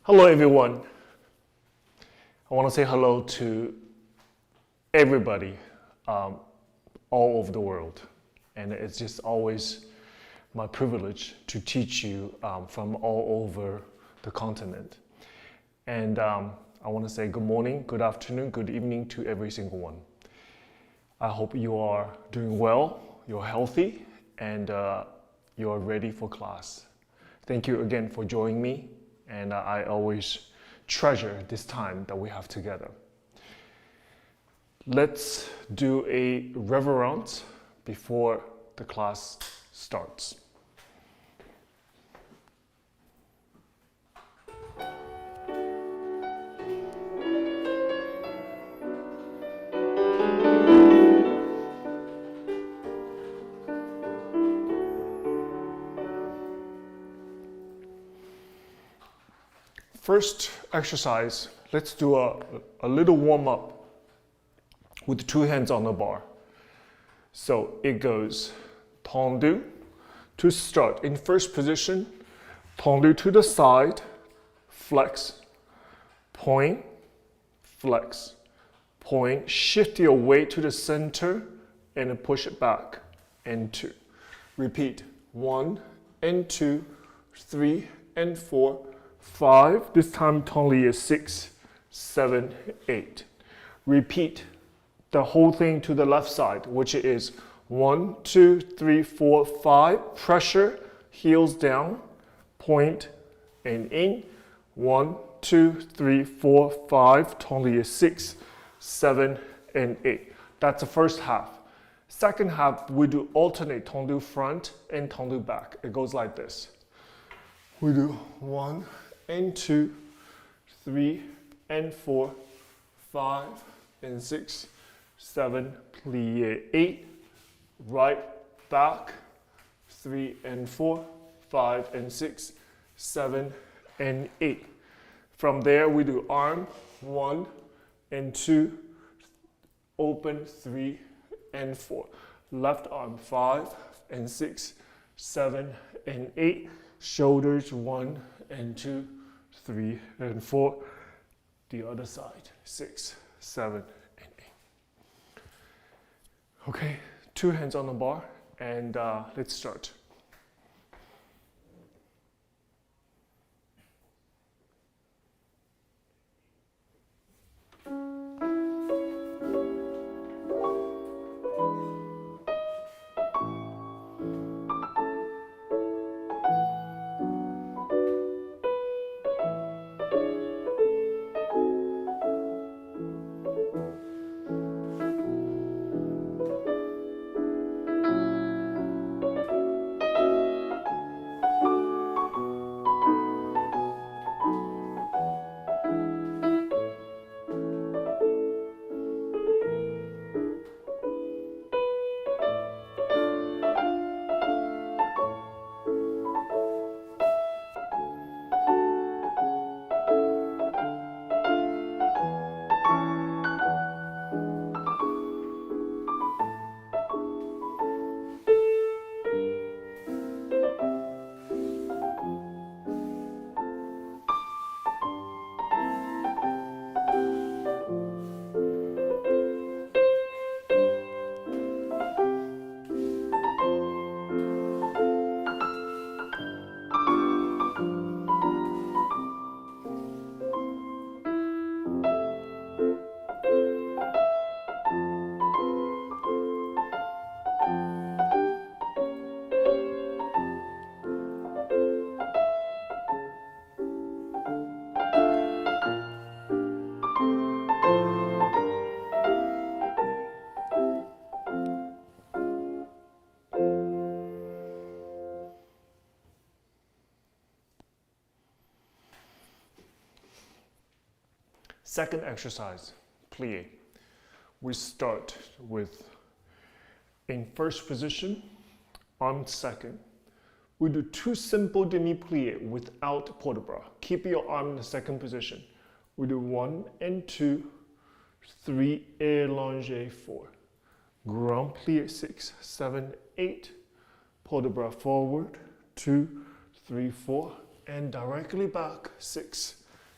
Hello everyone. I want to say hello to everybody all over the world. And it's just always my privilege to teach you from all over the continent. And I want to say good morning, good afternoon, good evening to every single one. I hope you are doing well, you're healthy, and you're ready for class. Thank you again for joining me. And I always treasure this time that we have together. Let's do a reverence before the class starts. First exercise, let's do a little warm-up with 2 hands on the bar. So it goes tendu to start. In first position, tendu to the side, flex, point, flex, point, shift your weight to the center and push it back, and 2. Repeat, 1 and 2, 3 and 4, 5, this time totally is 6, 7, 8. Repeat the whole thing to the left side, which is 1, 2, 3, 4, 5. Pressure, heels down, point and in. 1, 2, 3, 4, 5, totally is 6, 7, and 8. That's the first half. Second half, we do alternate tendu front and tendu back. It goes like this. We do 1 and 2, 3 and 4, 5 and 6, 7, plie 8, right back, 3 and 4, 5 and 6, 7 and 8. From there we do arm, 1 and 2, open 3 and 4. Left arm 5 and 6, 7 and 8. Shoulders 1 and 2, 3 and 4. The other side 6, 7 and 8. Okay, 2 hands on the bar, and let's start. Second exercise, plie. We start with, in first position, arm second. We do 2 simple demi-plie without port-de-bras. Keep your arm in the second position. We do 1 and 2, 3, allongé 4. Grand plie 6, 7, 8. Port-de-bras forward, 2, 3, 4. And directly back, 6,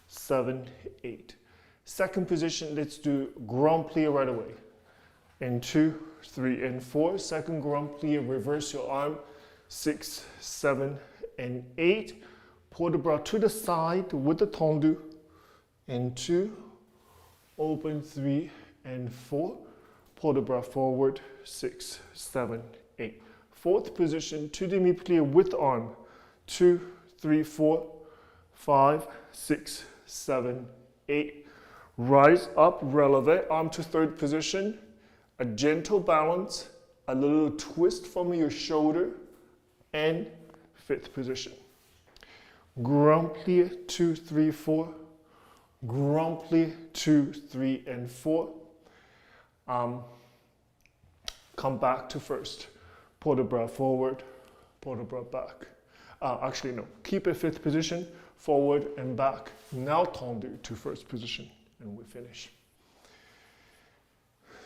7, 8. Second position, let's do grand plie right away. And 2, 3, and 4. Second grand plie, reverse your arm. 6, 7, and 8. Pull the bra to the side with the tendu. And 2, open 3 and 4. Pull the bra forward. 6, 7, 8. Fourth position, 2 demi-plie with arm. 2, 3, 4, 5, 6, 7, 8. Rise up, releve, arm to third position. A gentle balance, a little twist from your shoulder, and fifth position. Grand plie, 2, 3, 4. Grand plie, 2, 3, and 4. Come back to first. Pull the bra forward, pull the bra back. Actually, no. Keep it fifth position, forward and back. Now tendu to first position, and we finish.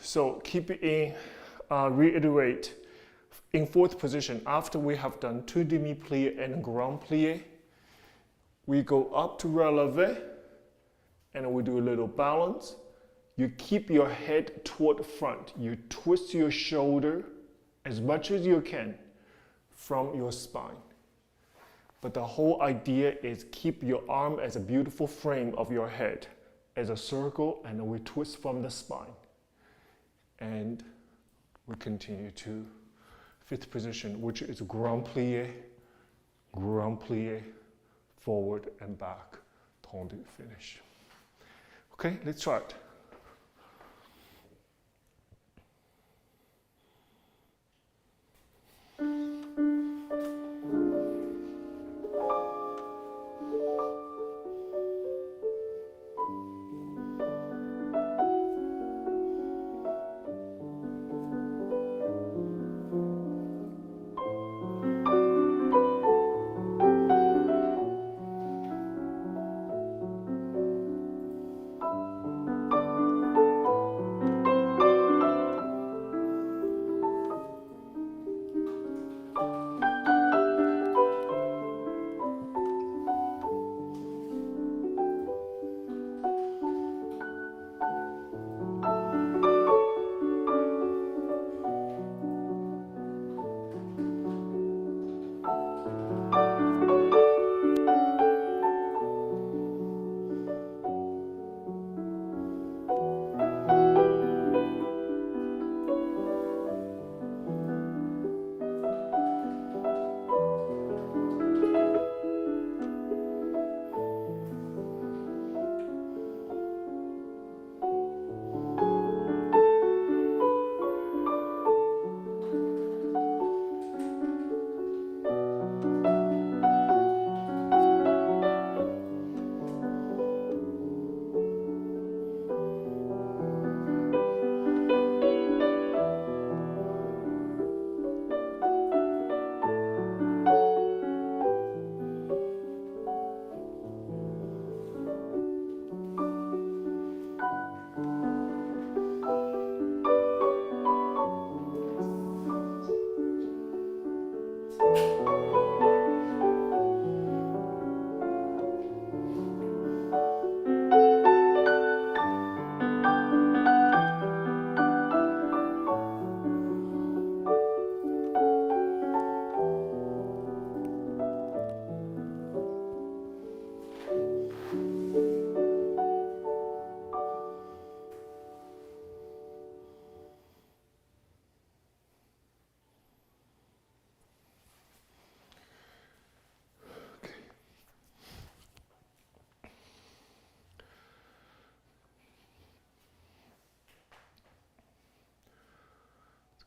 So keep it in, reiterate, in fourth position, after we have done 2 demi-plie and grand plie, we go up to releve, and we do a little balance. You keep your head toward front. You twist your shoulder as much as you can from your spine. But the whole idea is keep your arm as a beautiful frame of your head, as a circle, and we twist from the spine. And we continue to fifth position, which is grand plie, forward and back, tendu, finish. Okay, let's try it.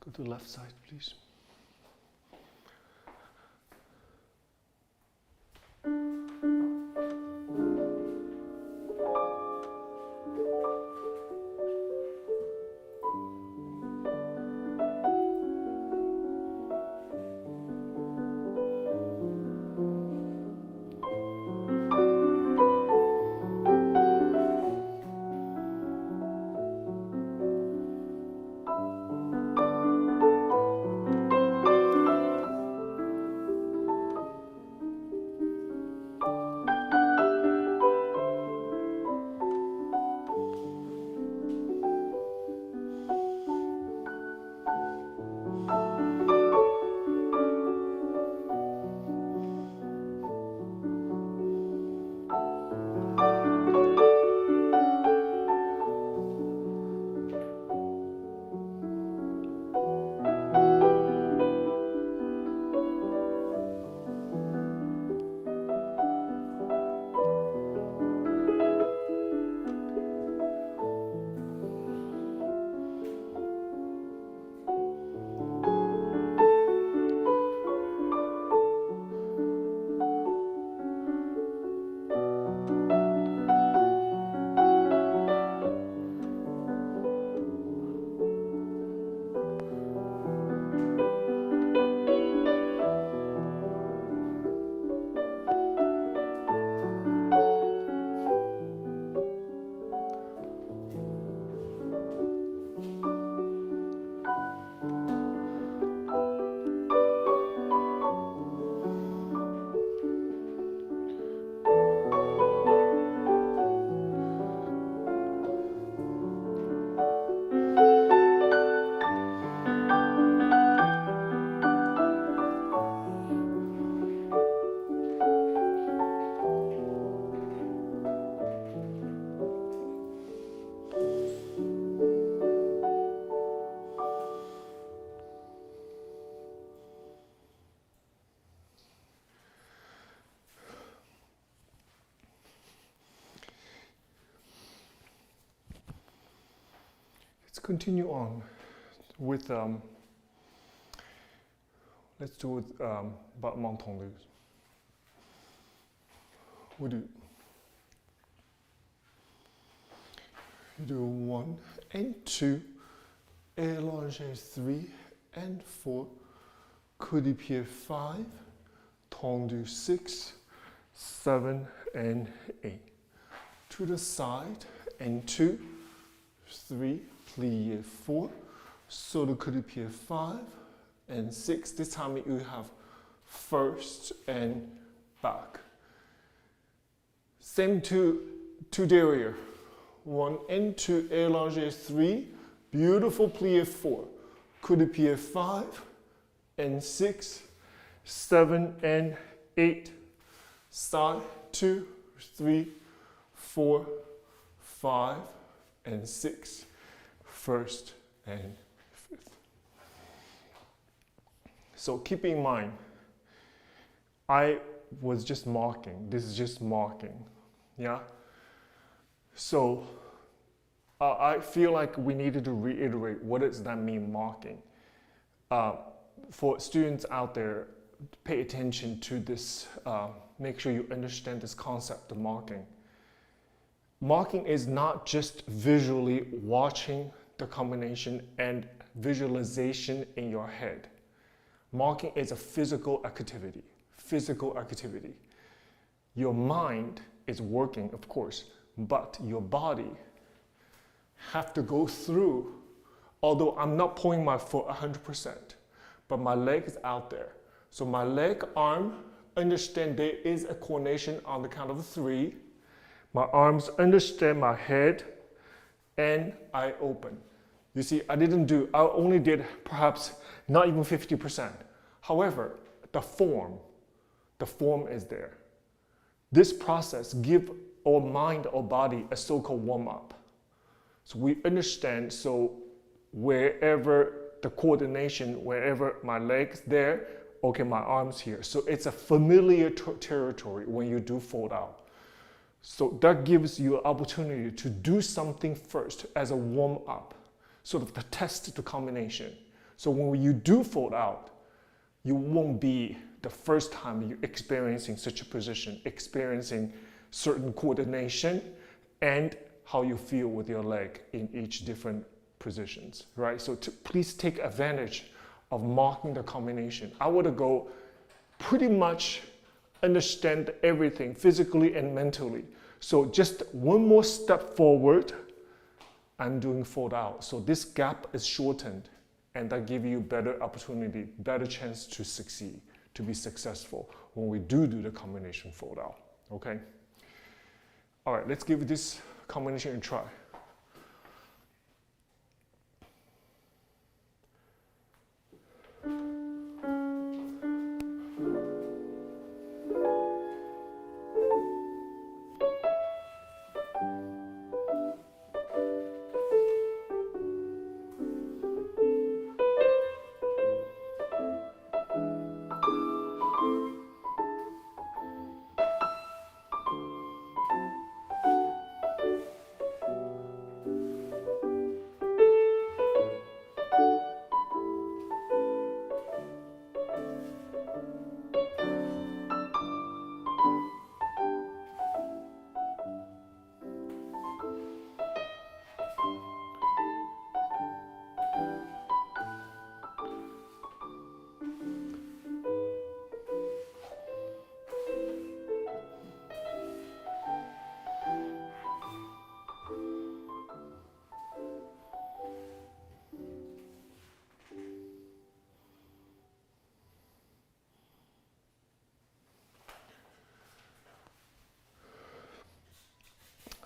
Go to the left side, please. continue on with let's do with battement tendu. We do. You do 1 and 2, élargir 3 and 4, coup de pied 5, tendu 6, 7 and 8. To the side and 2, 3, plié 4, solo coup de pied 5 and 6. This time you have first and back. Same to derrière. 1 and 2, élargir 3, beautiful plié 4, coup de pied 5 and 6, 7 and 8, side 2, 3, 4, 5 and 6, first and fifth. So keep in mind, I was just marking, this is just marking, yeah? So I feel like we needed to reiterate what does that mean, marking. For students out there, pay attention to this, make sure you understand this concept of marking. Marking is not just visually watching the combination and visualization in your head. Marking is a physical activity, Your mind is working, of course, but your body have to go through, although I'm not pointing my foot 100%, but my leg is out there. So my leg, arm, understand there is a coordination on the count of 3. My arms understand my head, and I open. You see, I only did perhaps not even 50%. However, the form is there. This process gives our mind or body a so-called warm-up. So we understand, so wherever the coordination, wherever my leg's there, okay, my arm's here. So it's a familiar territory when you do fold out. So that gives you an opportunity to do something first as a warm-up, sort of to test the combination. So when you do fold out, you won't be the first time you're experiencing such a position, experiencing certain coordination and how you feel with your leg in each different positions, right? So please take advantage of marking the combination. I would go pretty much understand everything physically and mentally. So just one more step forward, I'm doing fold out. So this gap is shortened, and that gives you better opportunity, better chance to succeed, to be successful when we do the combination fold out, okay? All right, let's give this combination a try.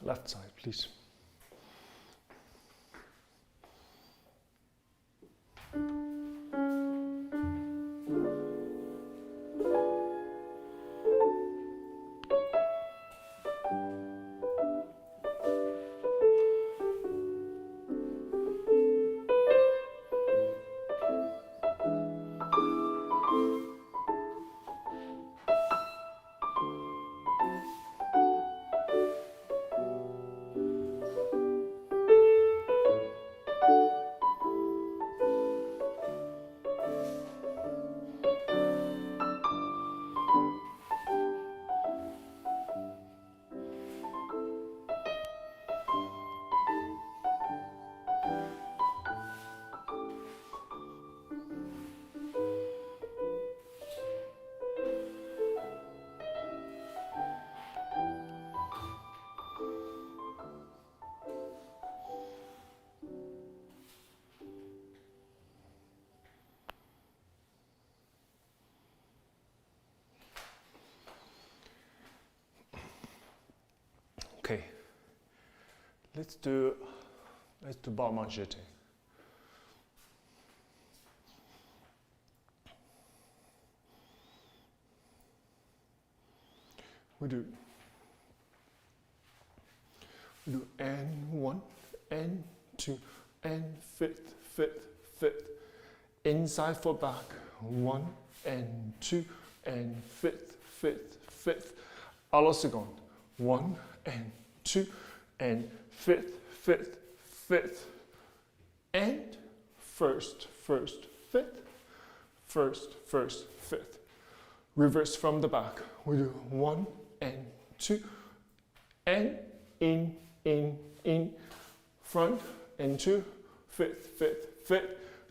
Left side, please. Let's do pas main jeté. We do N1, N2, and fifth, inside foot back, 1 and 2 and fifth, à la seconde, 1 and 2 and fifth, and first, fifth. Reverse from the back. We do 1 and 2 and in, front and 2, fifth,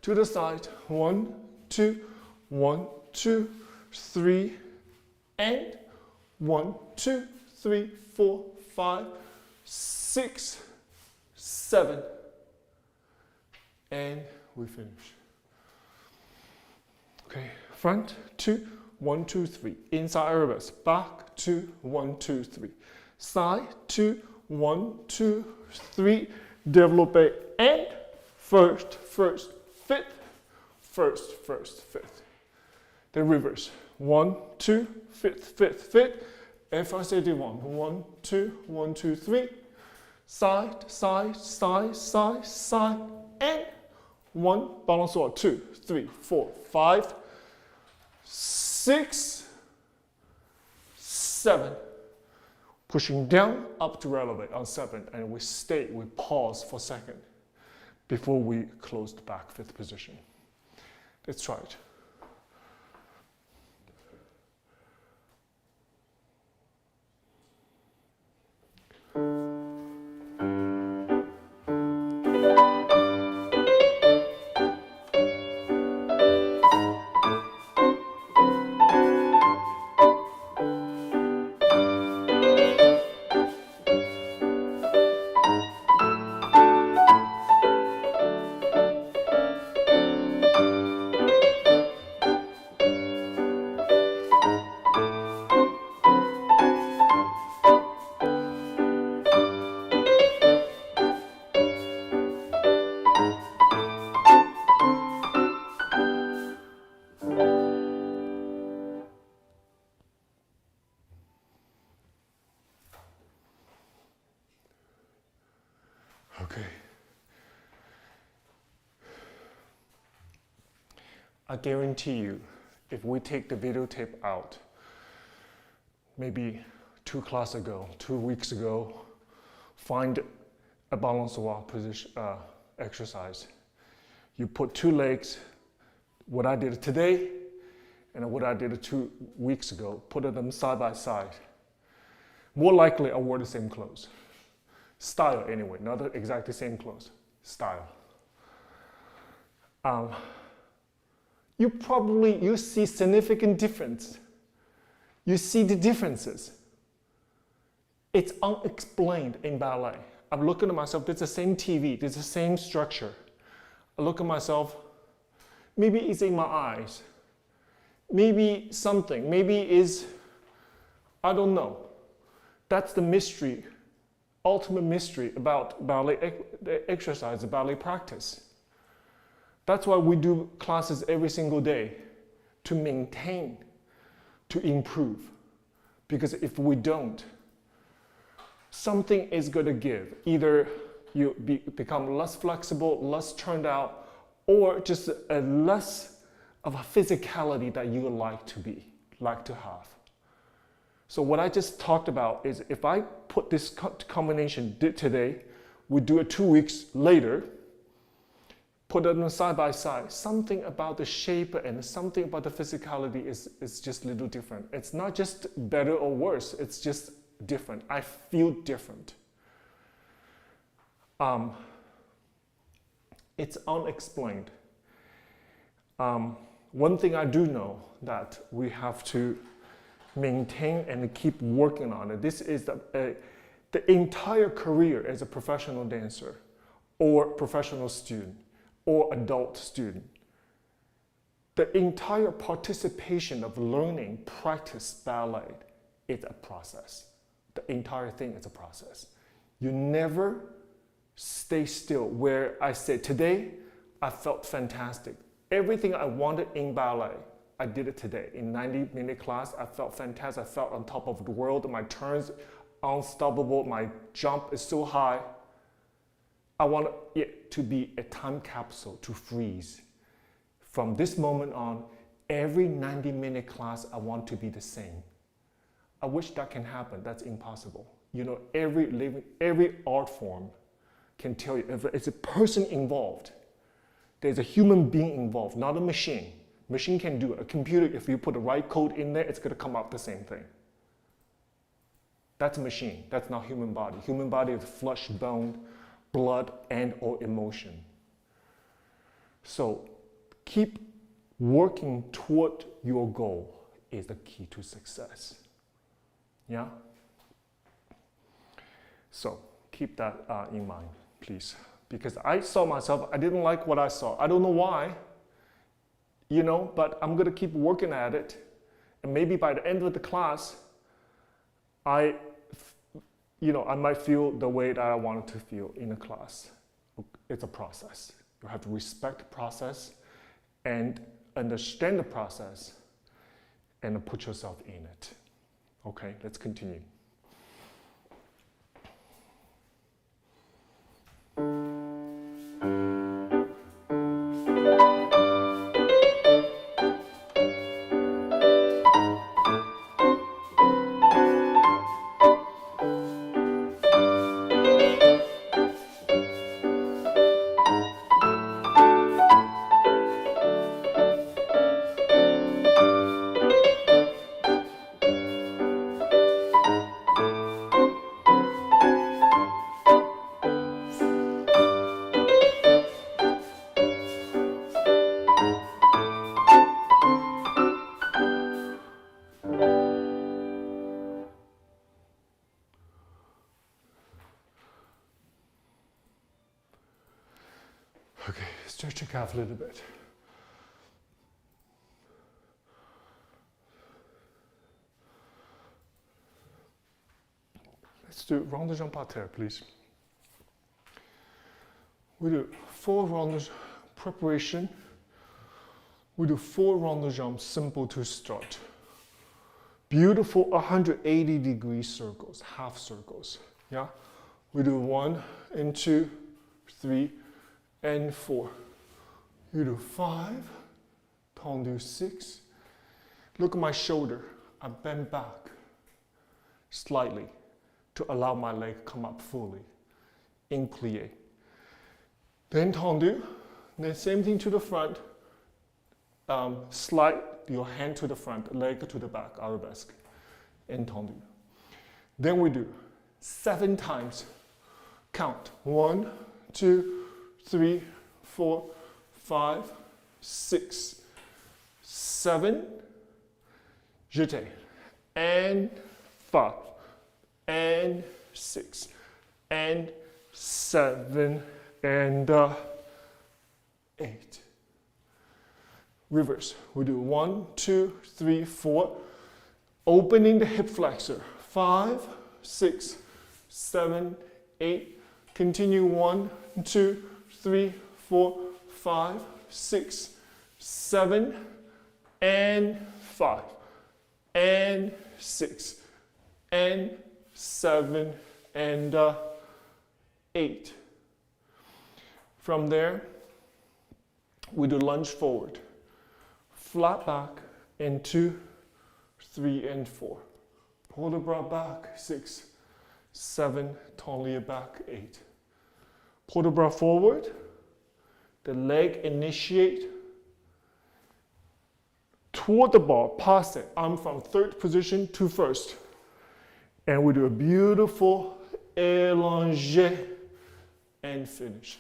to the side, 1, 2, 1, 2, 3, and 1, 2, 3, 4, 5, 6, 7, and we finish. Okay, front, 2, 1, 2, 3, inside reverse, back, 2, 1, 2, 3, side, 2, 1, 2, 3, développé, and first, fifth. Then reverse, 1, 2, fifth, effacé du 1, 2, 1, 2, 3, side, and 1, balançoire, 2, 3, 4, 5, 6, 7, pushing down, up to elevate on 7, and we pause for a second before we close the back fifth position. Let's try it. Okay. I guarantee you, if we take the videotape out, maybe 2 weeks ago, find a balançoire position exercise. You put 2 legs, what I did today and what I did 2 weeks ago, put them side by side. More likely I wore the same clothes. Style anyway, not exactly same clothes, style. You see significant difference. You see the differences. It's unexplained in ballet. I'm looking at myself, there's the same TV, there's the same structure. I look at myself, maybe it's in my eyes. Maybe something, I don't know. That's the mystery, ultimate mystery about ballet exercise, ballet practice. That's why we do classes every single day, to maintain, to improve. Because if we don't, something is going to give. Either you become less flexible, less turned out, or just a less of a physicality that you like to have. So what I just talked about is if I put this combination today, we do it 2 weeks later, put them side by side, something about the shape and something about the physicality is just a little different. It's not just better or worse, it's just different. I feel different. It's unexplained. One thing I do know that we have to maintain and keep working on it. This is the entire career as a professional dancer or professional student or adult student. The entire participation of learning, practice ballet is a process. The entire thing is a process. You never stay still, where I said, today, I felt fantastic. Everything I wanted in ballet, I did it today. In 90-minute class, I felt fantastic. I felt on top of the world. My turns, unstoppable. My jump is so high. I want it to be a time capsule to freeze. From this moment on, every 90-minute class, I want to be the same. I wish that can happen. That's impossible. You know, every art form can tell you, if it's a person involved, there's a human being involved, not a machine. Machine can do it. A computer, if you put the right code in there, it's going to come out the same thing. That's a machine. That's not human body. Human body is flesh, bone, blood, and or emotion. So keep working toward your goal is the key to success. Yeah? So keep that in mind, please. Because I saw myself, I didn't like what I saw. I don't know why, you know, but I'm gonna keep working at it. And maybe by the end of the class, I might feel the way that I wanted to feel in the class. It's a process. You have to respect the process and understand the process and put yourself in it. Okay, let's continue. Okay, stretch your calf a little bit. Let's do Runge Jump par terre, please. We do 4 rounds preparation. We do 4 round jumps, simple to start. Beautiful 180-degree circles, half circles. Yeah, we do 1 and 2, 3, and 4. You do 5, tendu 6. Look at my shoulder. I bend back slightly to allow my leg come up fully in plie. Then tendu. Then same thing to the front. Slide your hand to the front, leg to the back, arabesque, and tendu. Then we do 7 times. Count 1, 2, 3, 4, 5, 6, 7, jeté, and 5, and 6, and 7, and 8. Reverse. We do 1, 2, 3, 4. Opening the hip flexor. 5, 6, 7, 8. Continue 1, 2, 3, 4, 5, 6, 7, and 5, and 6, and 7, and 8. From there, we do lunge forward. Flat back in 2, 3, and 4. Pull the bra back, 6, 7, turn it back, 8. Pull the bra forward, the leg initiate toward the bar, pass it. I'm from 3rd position to 1st. And we do a beautiful élongé and finish.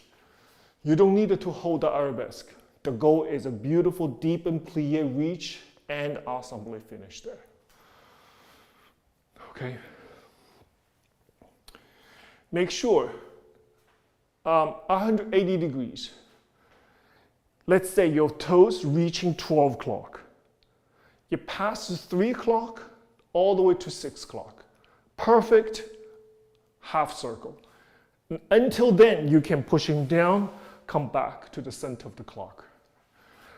You don't need to hold the arabesque. The goal is a beautiful deep and plie reach and ensemble finish there. Okay. Make sure 180 degrees. Let's say your toes reaching 12 o'clock. You pass 3 o'clock all the way to 6 o'clock. Perfect half circle. Until then, you can pushing down, come back to the center of the clock.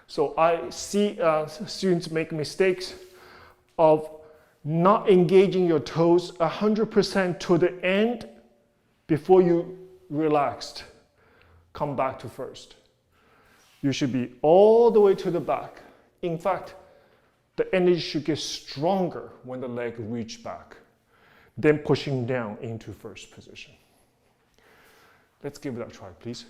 So I see students make mistakes of not engaging your toes 100% to the end before you relaxed. Come back to first. You should be all the way to the back. In fact, the energy should get stronger when the leg reach back, then pushing down into first position. Let's give it a try, please.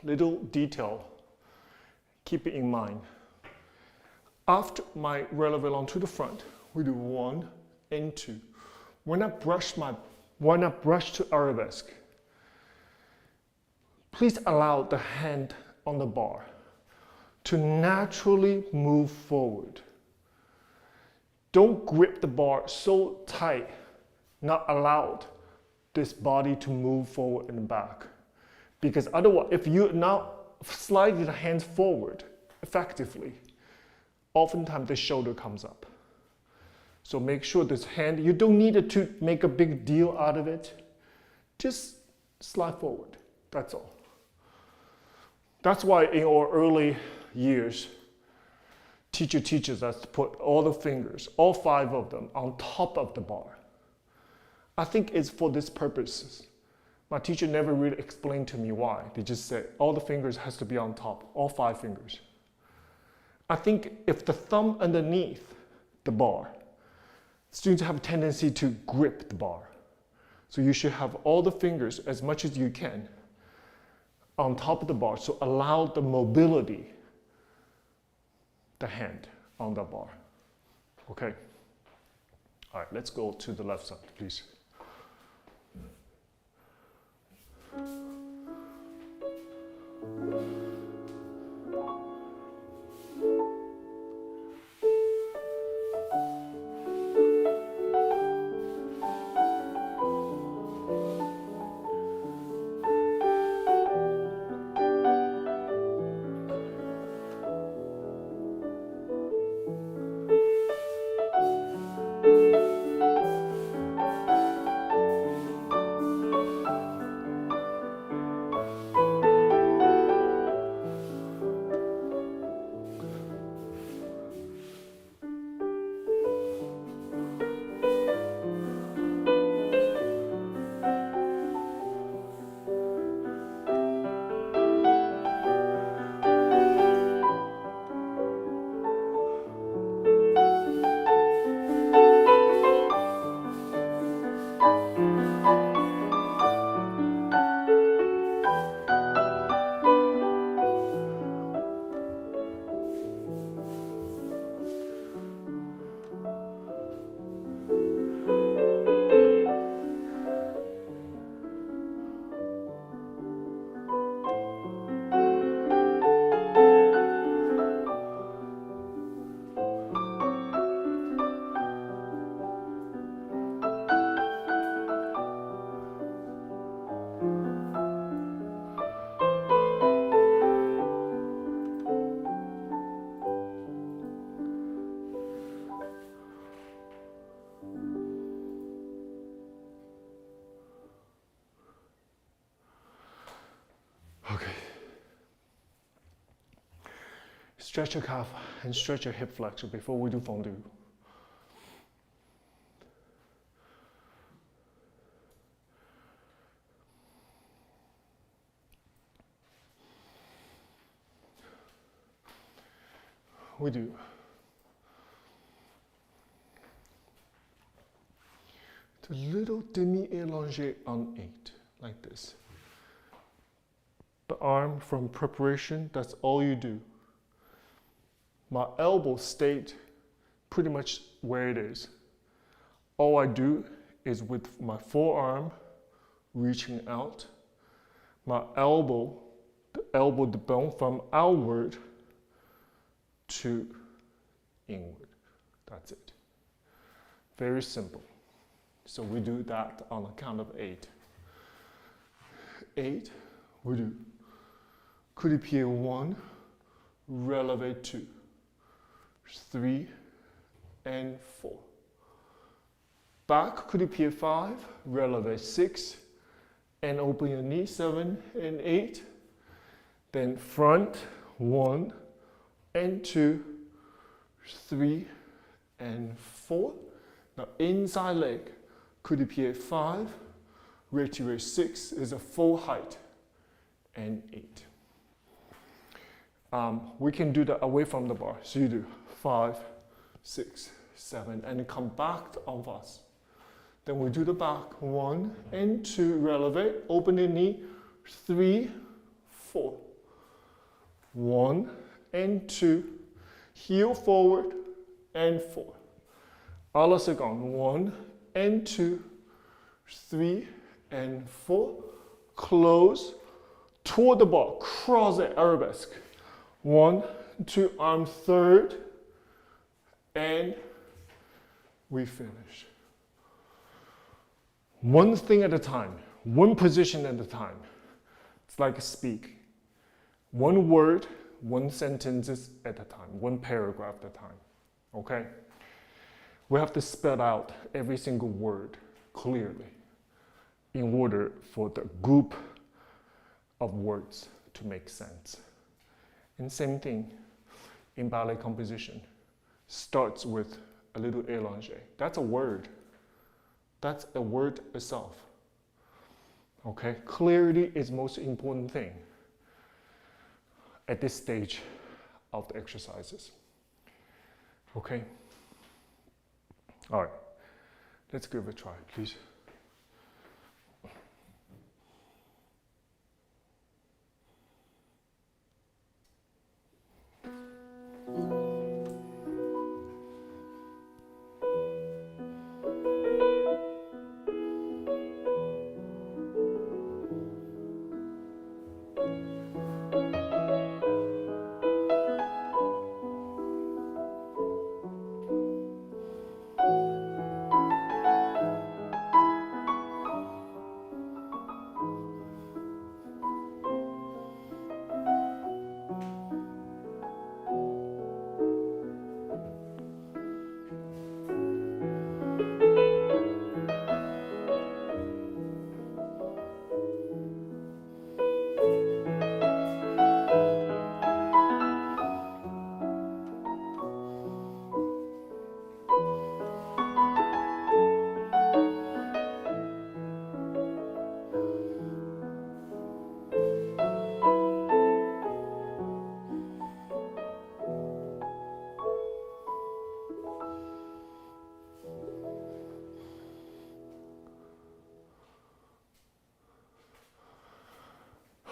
Little detail, keep it in mind. After my relevant to the front, we do 1 and 2. When I brush to arabesque, please allow the hand on the bar to naturally move forward. Don't grip the bar so tight, not allowed this body to move forward and back. Because otherwise, if you now slide the hands forward effectively, oftentimes the shoulder comes up. So make sure this hand, you don't need to make a big deal out of it. Just slide forward, that's all. That's why in our early years, teacher teaches us to put all the fingers, all 5 of them, on top of the bar. I think it's for this purpose. My teacher never really explained to me why. They just said all the fingers has to be on top, all 5 fingers. I think if the thumb underneath the bar, students have a tendency to grip the bar. So you should have all the fingers as much as you can on top of the bar, so allow the mobility, the hand on the bar. Okay? All right, let's go to the left side, please. Stretch your calf and stretch your hip flexor before we do fondue. We do the little demi-allongé on 8, like this. The arm from preparation, that's all you do. My elbow stayed pretty much where it is. All I do is with my forearm reaching out, my elbow, the bone from outward to inward. That's it. Very simple. So we do that on the count of 8. 8, we do coup de pied 1, releve 2, 3 and 4. Back coup de pied 5, releve 6 and open your knee 7 and 8. Then front 1 and 2, 3 and 4. Now inside leg, coup de pied 5, retiré 6 is a full height, and 8. We can do that away from the bar. So you do 5, 6, 7, and come back en face. Then we do the back, 1 and 2, releve, open the knee, 3, 4. 1 and 2, heel forward, and 4. À la seconde, 1 and 2, 3 and 4. Close toward the bar, cross it, arabesque. 1, 2, arm third, and we finish. One thing at a time, one position at a time. It's like a speak. One word, one sentence at a time, one paragraph at a time. Okay? We have to spell out every single word clearly in order for the group of words to make sense. And same thing in ballet composition. Starts with a little allongé. That's a word. That's a word itself. Okay? Clarity is most important thing at this stage of the exercises. Okay? All right. Let's give it a try, please.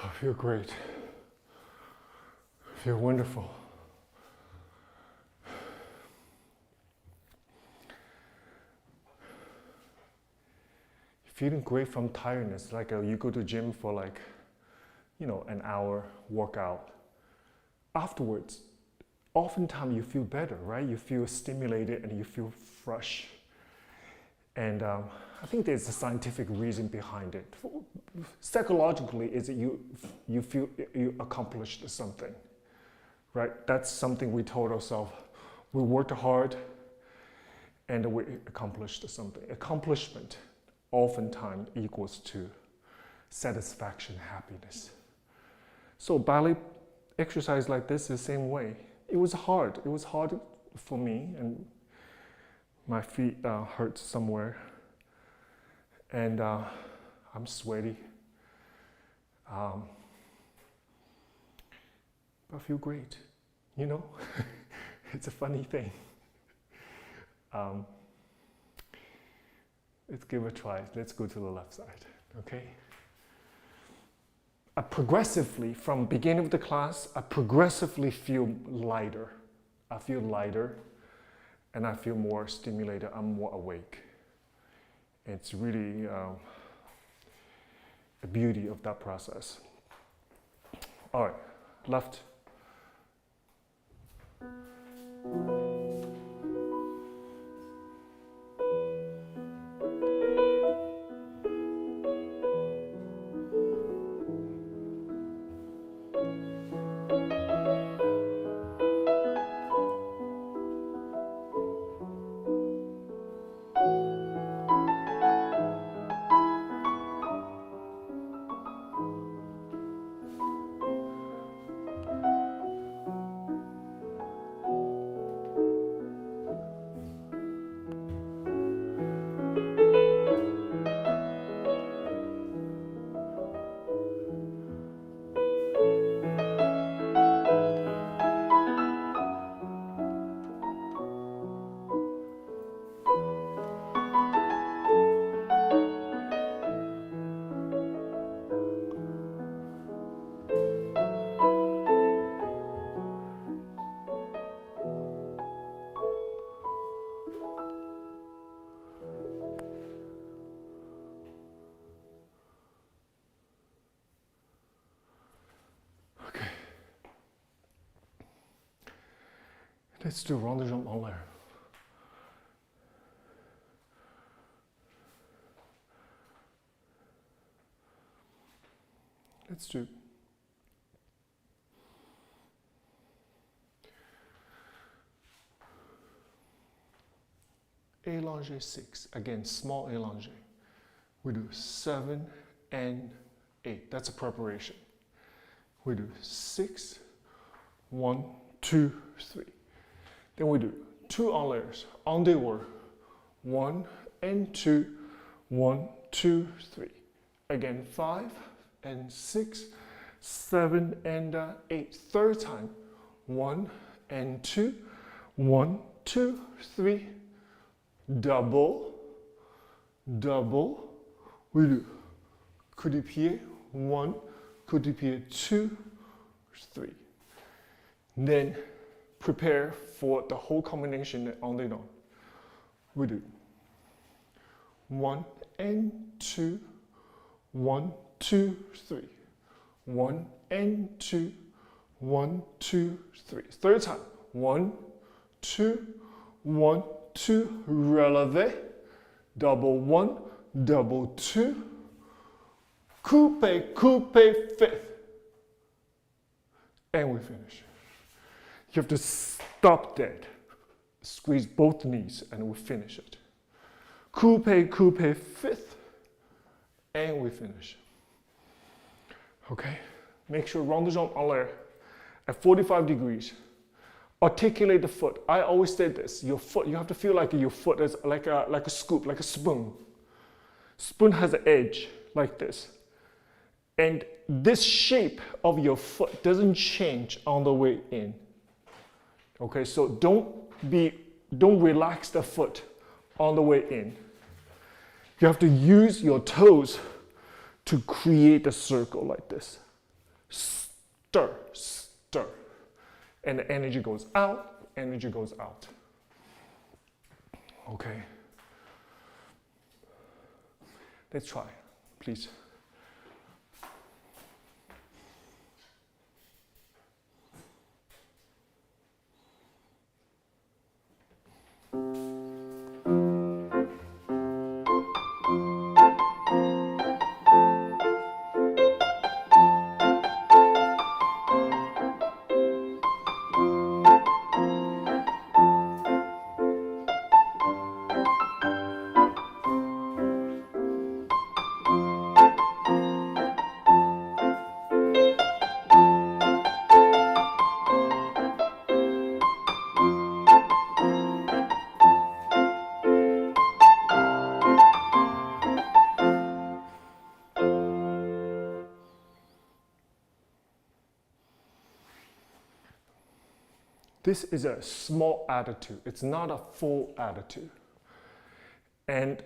I feel great. I feel wonderful. Feeling great from tiredness, like you go to gym for like, an hour workout. Afterwards, oftentimes you feel better, right? You feel stimulated and you feel fresh. And I think there's a scientific reason behind it. Psychologically, is that you feel you accomplished something, right? That's something we told ourselves. We worked hard and we accomplished something. Accomplishment oftentimes equals to satisfaction, happiness. So ballet exercise like this is the same way. it was hard. It was hard for me, and my feet hurt somewhere, and I'm sweaty. But I feel great, you know? It's a funny thing. Let's give it a try. Let's go to the left side, okay? I progressively, from beginning of the class, I progressively feel lighter. I feel lighter, and I feel more stimulated. I'm more awake. It's really the beauty of that process. All right, left. Let's do round jump en l'air. Let's do allongé 6. Again, small allongé. We do 7 and 8. That's a preparation. We do 6, 1, 2, 3. Then we do 2 en l'air, en dehors. 1 and 2, 1, 2, 3. Again, 5 and 6, 7 and 8. Third time. 1 and 2, 1, 2, 3. Double, double. We do coup de pied, 1, coup de pied, 2, 3. Then prepare for the whole combination on the on. We do 1 and 2, 1, 2, 3. 1 and 2, 1, 2, 3. Third time. 1, 2, 1, 2. Relevé. Double 1, double 2. Coupe, coupe, fifth. And we finish. You have to stop dead. Squeeze both knees and we finish it. Coupe, coupe, fifth. And we finish. Okay? Make sure round the jump en l'air at 45 degrees. Articulate the foot. I always say this. Your foot, you have to feel like your foot is like a scoop, like a spoon. Spoon has an edge like this. And this shape of your foot doesn't change on the way in. Okay, so don't relax the foot on the way in. You have to use your toes to create a circle like this. Stir, stir. And the energy goes out, energy goes out. Okay. Let's try, please. This is a small attitude. It's not a full attitude. And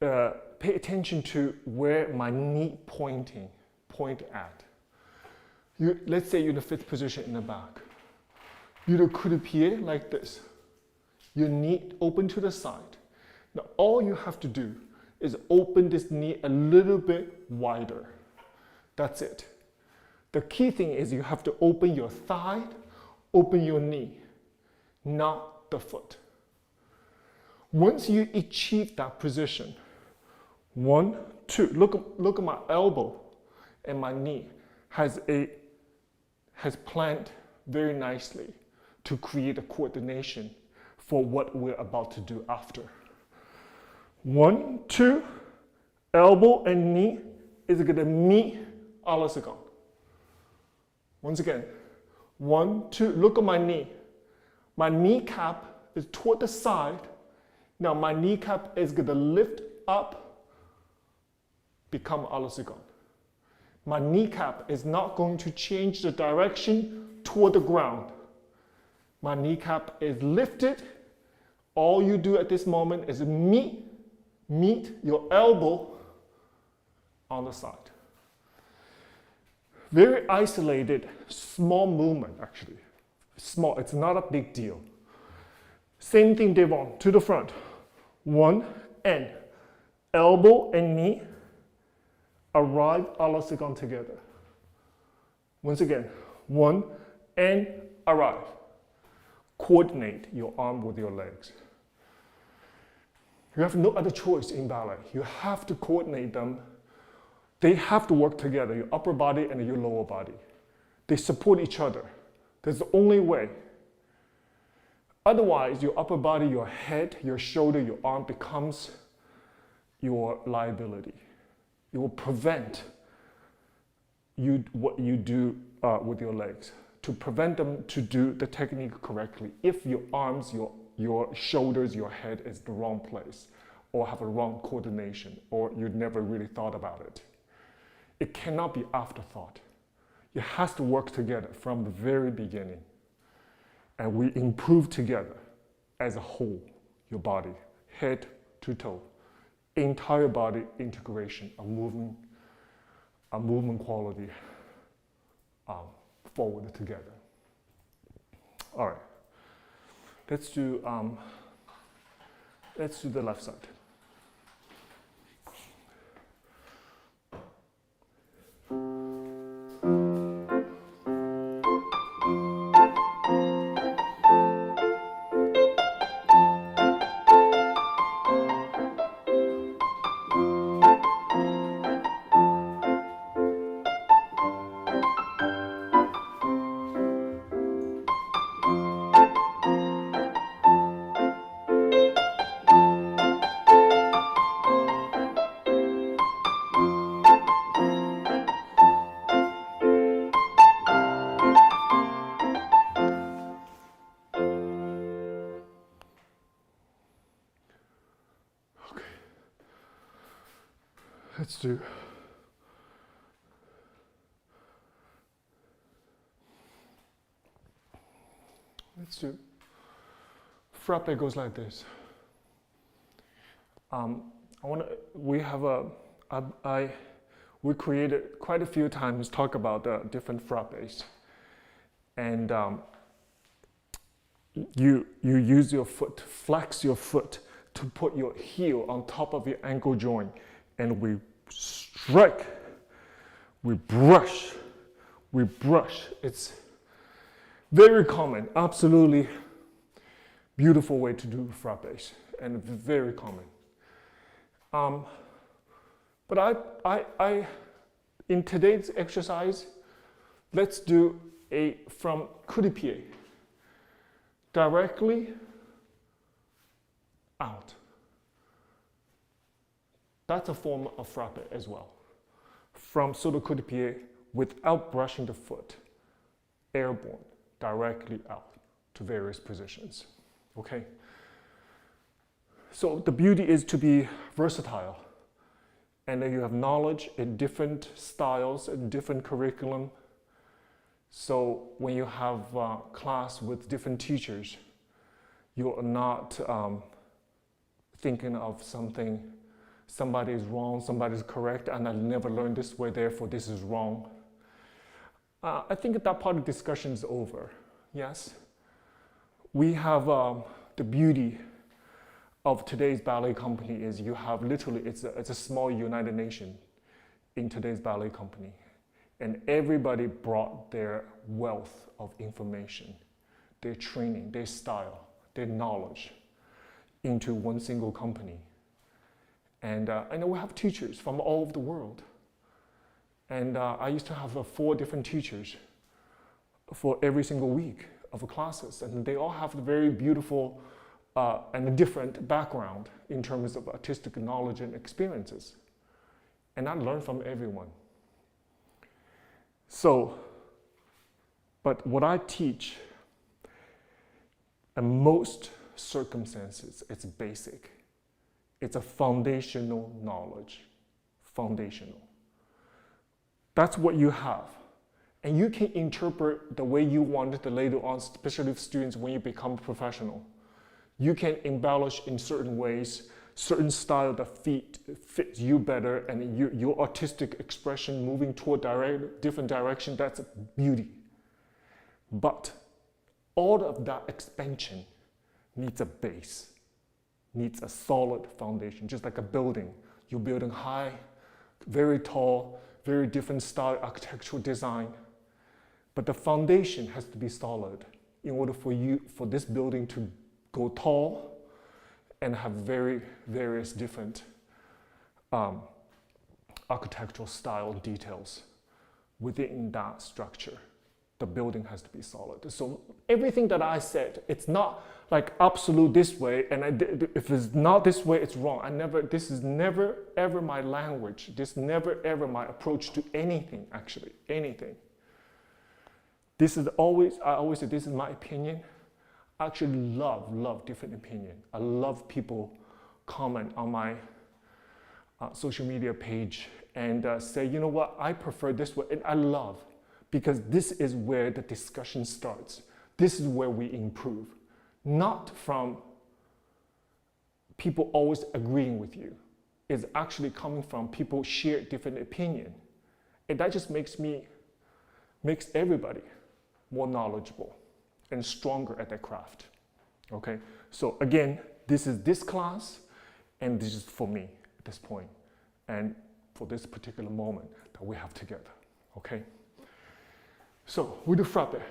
pay attention to where my knee point at. Let's say you're in the fifth position in the back. You do coup de pied like this. Your knee open to the side. Now all you have to do is open this knee a little bit wider. That's it. The key thing is you have to open your thigh, open your knee, not the foot. Once you achieve that position, 1, 2, look at my elbow and my knee has planted very nicely to create a coordination for what we're about to do after. 1, 2, elbow and knee is going to meet à la seconde. Once again, 1, 2, look at my knee. My kneecap is toward the side. Now my kneecap is going to lift up, become à la seconde. My kneecap is not going to change the direction toward the ground. My kneecap is lifted. All you do at this moment is meet your elbow on the side. Very isolated, small movement actually. Small, it's not a big deal. Same thing, devant, to the front. 1 and elbow and knee arrive à la seconde together. Once again, 1 and arrive. Coordinate your arm with your legs. You have no other choice in ballet. You have to coordinate them. They have to work together, your upper body and your lower body. They support each other. That's the only way. Otherwise, your upper body, your head, your shoulder, your arm becomes your liability. It will prevent what you do with your legs, to prevent them to do the technique correctly. If your arms, your shoulders, your head is the wrong place, or have a wrong coordination, or you never really thought about it. It cannot be afterthought. It has to work together from the very beginning. And we improve together as a whole, your body, head to toe, entire body integration, a movement quality forward together. All right, let's do the left side. Let's do frappe goes like this. We created quite a few times talk about the different frappes, and you use your foot, flex your foot to put your heel on top of your ankle joint, and we strike, we brush. It's very common, absolutely beautiful way to do frappes, and very common. But I in today's exercise, let's do from coup de pied, directly out. That's a form of frappe as well. From solo coup de pied without brushing the foot, airborne, directly out to various positions, okay? So the beauty is to be versatile, and then you have knowledge in different styles and different curriculum. So when you have a class with different teachers, you're not thinking of somebody is wrong, somebody is correct, and I never learned this way, therefore this is wrong. I think that part of the discussion is over, yes? We have the beauty of today's ballet company is you have literally, it's a small United Nations in today's ballet company. And everybody brought their wealth of information, their training, their style, their knowledge into one single company. And I know we have teachers from all over the world. And I used to have 4 different teachers for every single week of classes. And they all have a very beautiful and a different background in terms of artistic knowledge and experiences. And I learned from everyone. So, but what I teach, in most circumstances, it's basic. It's a foundational knowledge, foundational. That's what you have. And you can interpret the way you want it later on, especially with students when you become professional. You can embellish in certain ways, certain style that fits you better, and your artistic expression moving toward different direction, that's beauty. But all of that expansion needs a base, needs a solid foundation, just like a building. You're building high, very tall, very different style architectural design. But the foundation has to be solid in order for this building to go tall and have various different architectural style details within that structure. The building has to be solid. So everything that I said, it's not like absolute this way, and if it's not this way, it's wrong. This is never ever my language. This is never ever my approach to anything, actually, anything. This is always, I always say this is my opinion. I actually love different opinion. I love people comment on my social media page and say, you know what, I prefer this way, and I love, because this is where the discussion starts. This is where we improve, not from people always agreeing with you. It's actually coming from people share different opinion, and that just makes everybody more knowledgeable and stronger at their craft. Okay, so again, this is this class, and this is for me at this point, and for this particular moment that we have together. Okay, so we do frappe.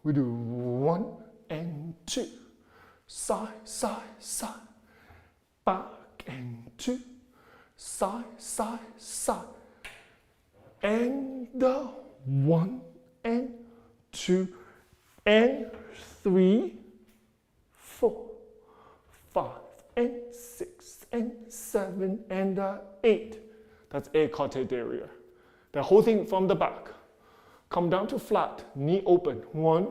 We do 1 and 2, side, side, side, back and 2, side, side, side, and 1 and 2 and 3, 4, 5 and 6 and 7 and 8. That's a écarté derrière. The whole thing from the back. Come down to flat, knee open. 1,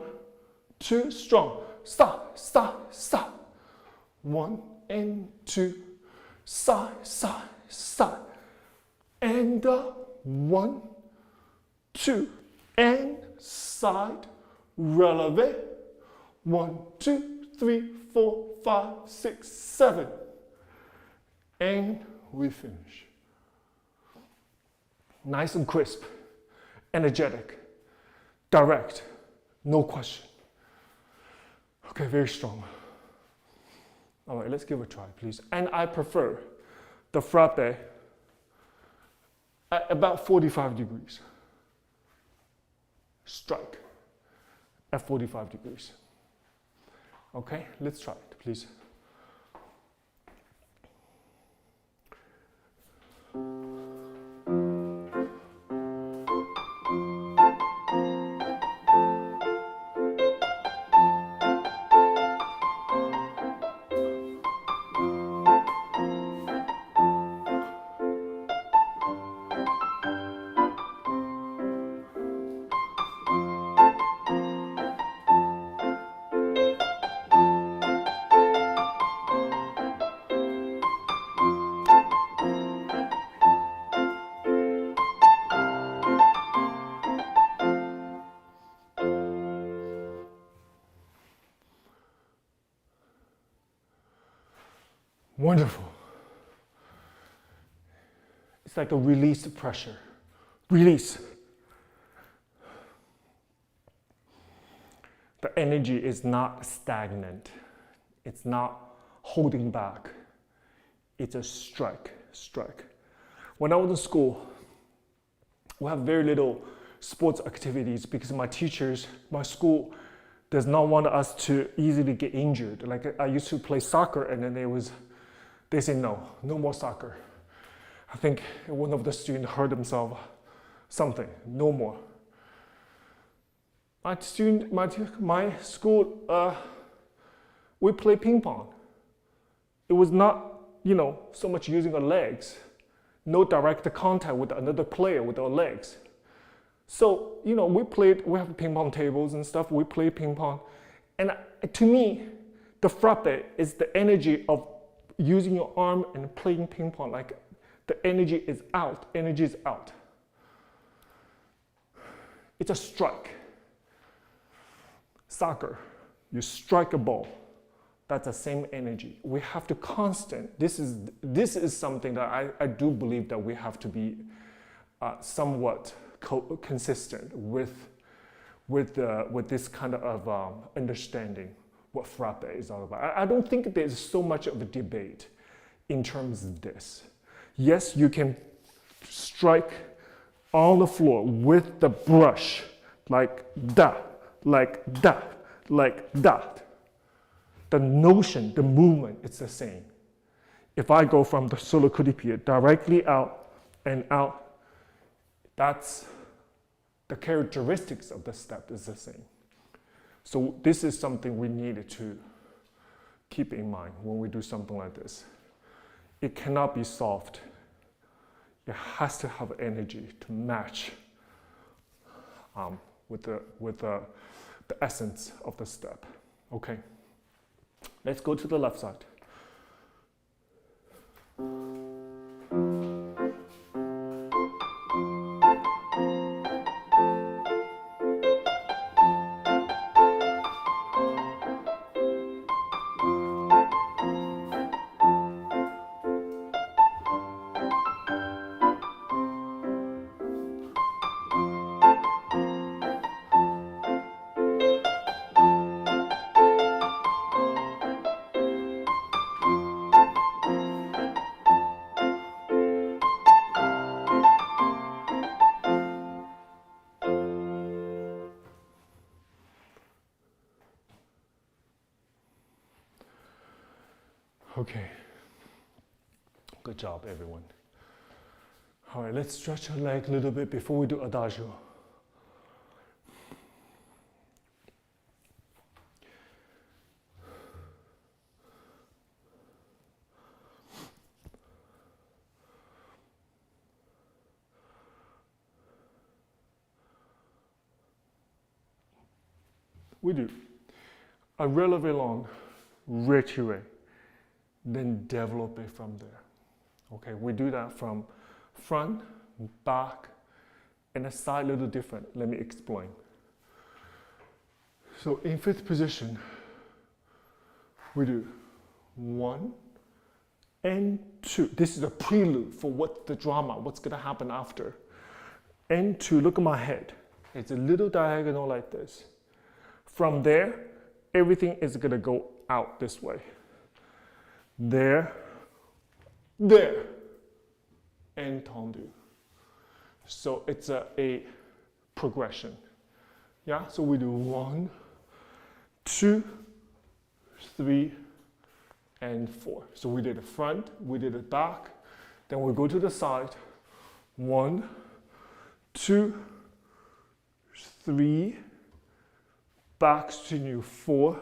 2, strong. Side, side, side. 1 and 2, side, side, side. And 1, 2, and side. Releve. 1, 2, 3, 4, 5, 6, 7. And we finish. Nice and crisp, energetic, direct, no question. Okay, very strong. All right, let's give it a try, please. And I prefer the frappe at about 45 degrees. Strike at 45 degrees. Okay, let's try it, please. Wonderful. It's like a release of pressure. Release. The energy is not stagnant. It's not holding back. It's a strike. When I was in school, we have very little sports activities because my school does not want us to easily get injured. Like I used to play soccer and then they say no more soccer. I think one of the students hurt himself, something, no more. My school, we play ping pong. It was not, so much using our legs, no direct contact with another player with our legs. So, we have ping pong tables and stuff, we play ping pong. And to me, the frappe is the energy of using your arm and playing ping pong, like the energy is out. It's a strike. Soccer, you strike a ball. That's the same energy. We have to constant. This is something that I do believe that we have to be somewhat consistent with this kind of understanding what frappe is all about. I don't think there's so much of a debate in terms of this. Yes, you can strike on the floor with the brush like that. The notion, the movement, it's the same. If I go from the solo coup de pied directly out and out, that's the characteristics of the step is the same. So this is something we need to keep in mind when we do something like this. It cannot be soft. It has to have energy to match with the essence of the step. Okay, let's go to the left side. Okay, good job everyone. All right, let's stretch our leg a little bit before we do adagio. We do a releve long, retire, then develop it from there. Okay, we do that from front, back, and a side a little different. Let me explain. So in fifth position, we do 1 and 2. This is a prelude for what the drama, what's gonna happen after. And 2, look at my head. It's a little diagonal like this. From there, everything is gonna go out this way. There, and tendu. So it's a progression. Yeah, so we do 1, 2, 3, and 4. So we did the front, we did the back, then we go to the side. 1, 2, 3, back continue 4,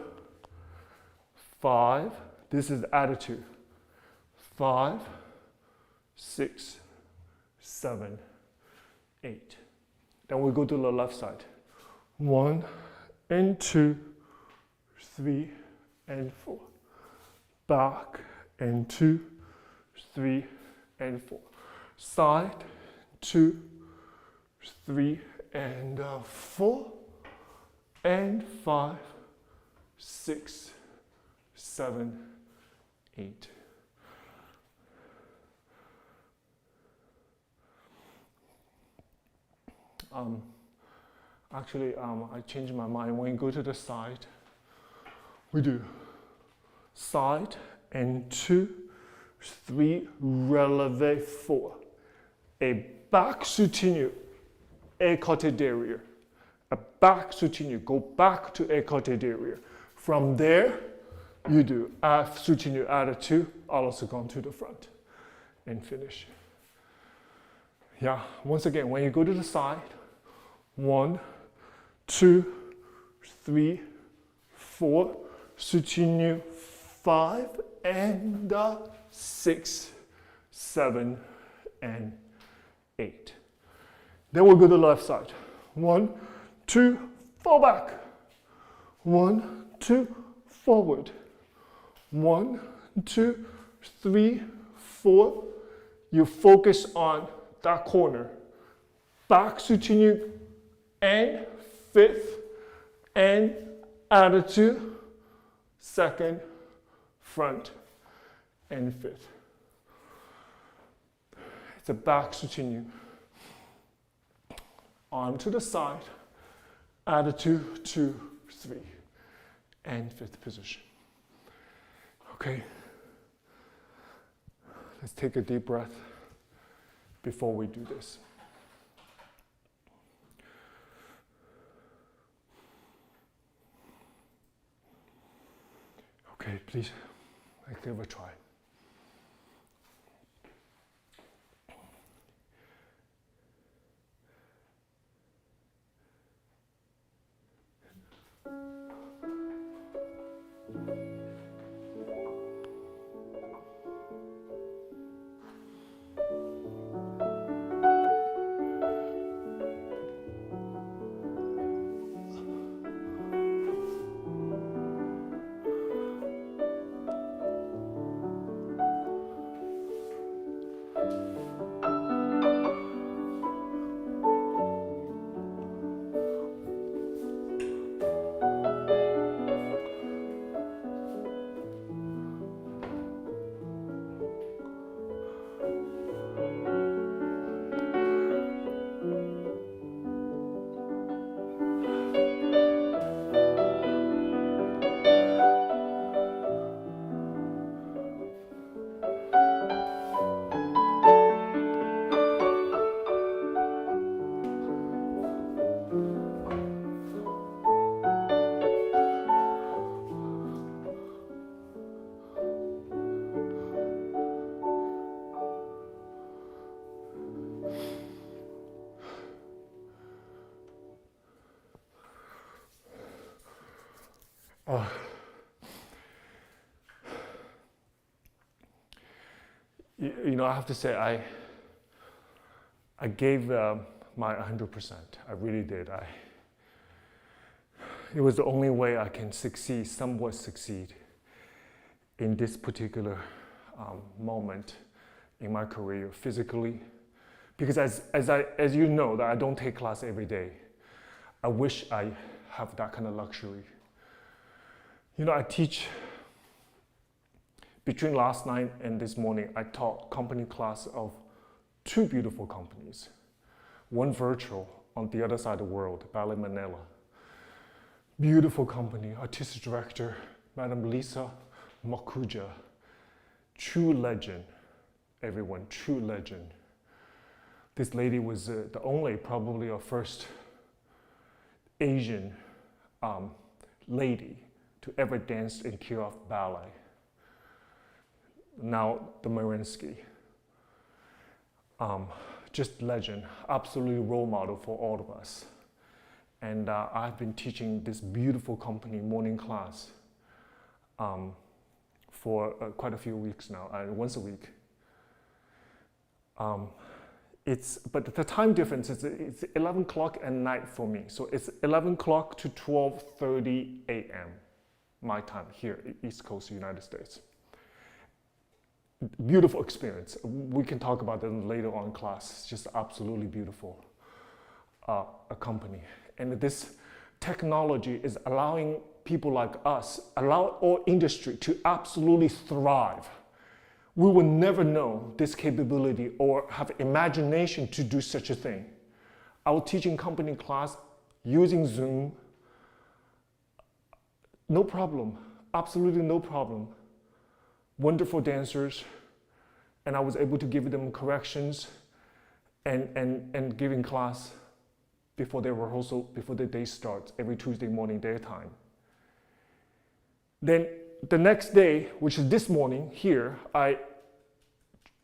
5. This is attitude. 5, 6, 7, 8. Then we go to the left side. 1 and 2, 3 and 4. Back and 2, 3 and 4. Side, 2, 3 and 4. And 5, 6, 7, 8. Actually, I changed my mind. When you go to the side, we do side and 2, 3, releve 4. A back soutenu, écarté derrière. A back soutenu, go back to écarté derrière. From there, you do F soutenu add 2, also come to the front and finish. Yeah, once again, when you go to the side, 1, 2, 3, 4, soutenu 5, and 6, 7, and 8. Then we'll go to the left side. 1, 2, fall back. 1, 2, forward. 1, 2, 3, 4. You focus on that corner. Back soutenu and 5th and attitude, 2nd, front, and 5th. It's a back soutenu. Arm to the side, attitude, 2, 3, and 5th position. Okay. Let's take a deep breath before we do this. Okay, please, let's give it a try. You know, I have to say, I gave my 100%. I really did. It was the only way I can succeed, somewhat succeed, in this particular moment in my career, physically. Because as you know, that I don't take class every day. I wish I have that kind of luxury. You know, I teach. Between last night and this morning, I taught company class of 2 beautiful companies. One virtual on the other side of the world, Ballet Manila. Beautiful company, artistic director, Madam Lisa Makuja. True legend, everyone, true legend. This lady was the only, probably our first Asian lady to ever dance in Kirov Ballet. Now the Marinsky. Just legend, absolutely role model for all of us. And I've been teaching this beautiful company morning class for quite a few weeks now, once a week. But the time difference is it's 11 o'clock at night for me. So it's 11 o'clock to 12:30 a.m. my time here in East Coast, United States. Beautiful experience. We can talk about that later on in class. It's just absolutely beautiful a company. And this technology is allowing people like us, allow our industry to absolutely thrive. We will never know this capability or have imagination to do such a thing I was teaching company class using Zoom. No problem, absolutely no problem. Wonderful dancers, and I was able to give them corrections and giving class before their rehearsal, before the day starts, every Tuesday morning their time. Then the next day, which is this morning here, I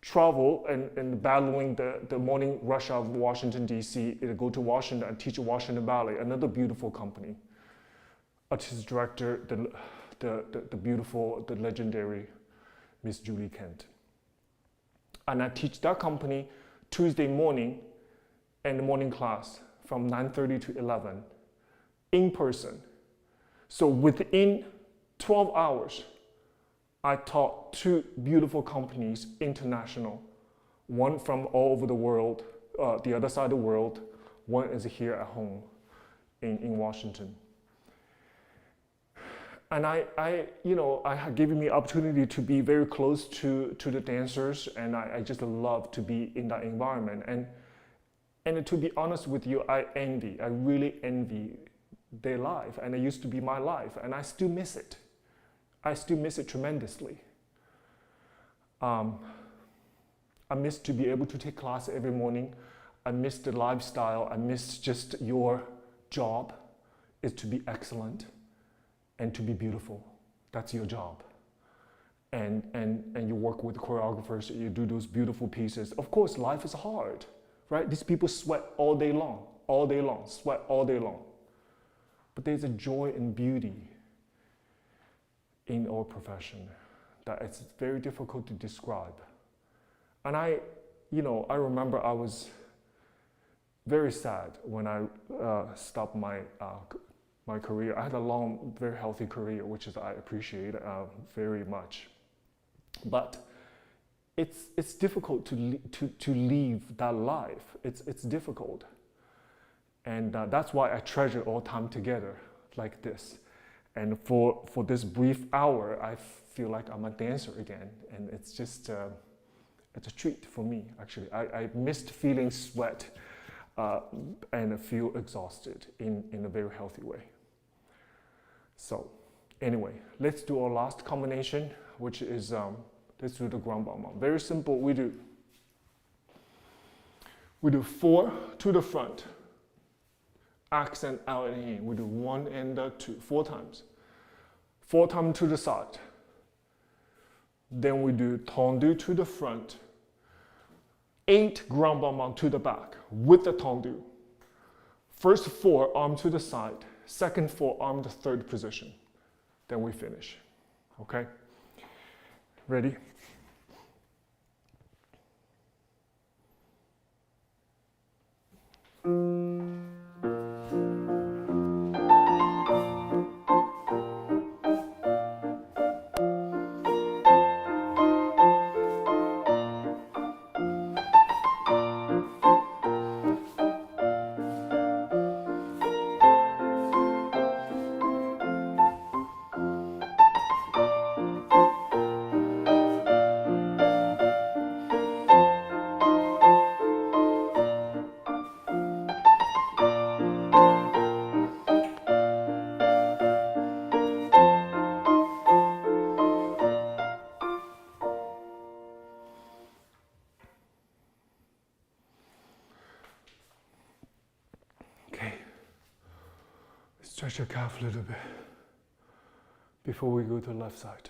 travel and battling the morning rush of Washington, D.C., go to Washington and teach Washington Ballet, another beautiful company. Artistic director, the beautiful, the legendary Miss Julie Kent. And I teach that company Tuesday morning and the morning class from 9:30 to 11 in person. So within 12 hours, I taught 2 beautiful companies, international. One from all over the world, the other side of the world. One is here at home in Washington. And I had given me opportunity to be very close to the dancers, and I just love to be in that environment. And to be honest with you, I really envy their life, and it used to be my life, and I still miss it. I still miss it tremendously. I miss to be able to take class every morning. I miss the lifestyle. I miss just your job is to be excellent and to be beautiful. That's your job. And you work with choreographers, you do those beautiful pieces. Of course, life is hard, right? These people sweat all day long, sweat all day long. But there's a joy and beauty in our profession that it's very difficult to describe. And I remember I was very sad when I stopped my career. I had a long, very healthy career, which I appreciate very much. But it's difficult to leave that life. It's difficult, and that's why I treasure all time together like this. And for this brief hour, I feel like I'm a dancer again, and it's just it's a treat for me. Actually, I missed feeling sweat and I feel exhausted in a very healthy way. So anyway, let's do our last combination, which is let's do the ground ball. Very simple. We do 4 to the front, accent out and in. We do 1 and 2, 4 times. 4 times to the side. Then we do tendu to the front, 8 ground ball to the back with the tendu. First 4 arm to the side, second 4 arm to third position. Then we finish. Okay? Ready? Stretch your calf a little bit before we go to the left side.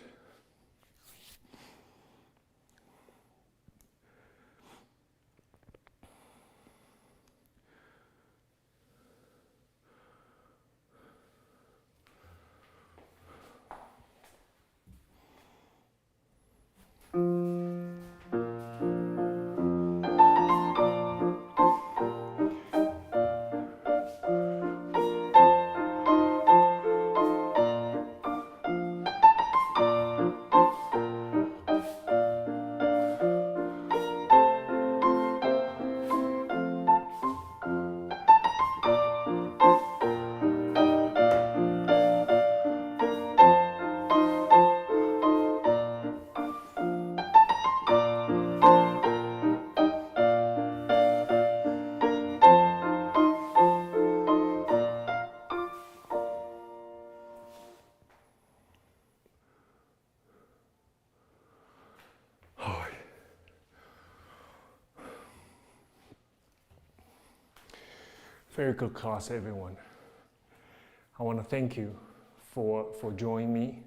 Very good class, everyone. I want to thank you for joining me,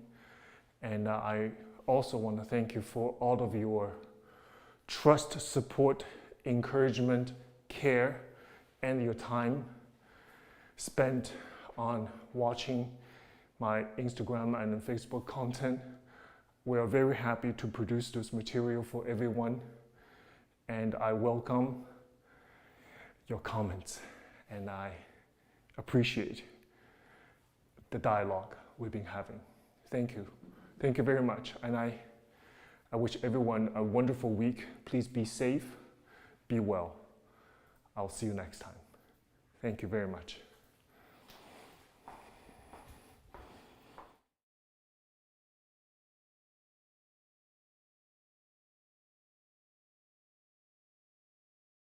and I also want to thank you for all of your trust, support, encouragement, care, and your time spent on watching my Instagram and Facebook content. We are very happy to produce this material for everyone, and I welcome your comments, and I appreciate the dialogue we've been having. Thank you. Thank you very much. And I wish everyone a wonderful week. Please be safe, be well. I'll see you next time. Thank you very much.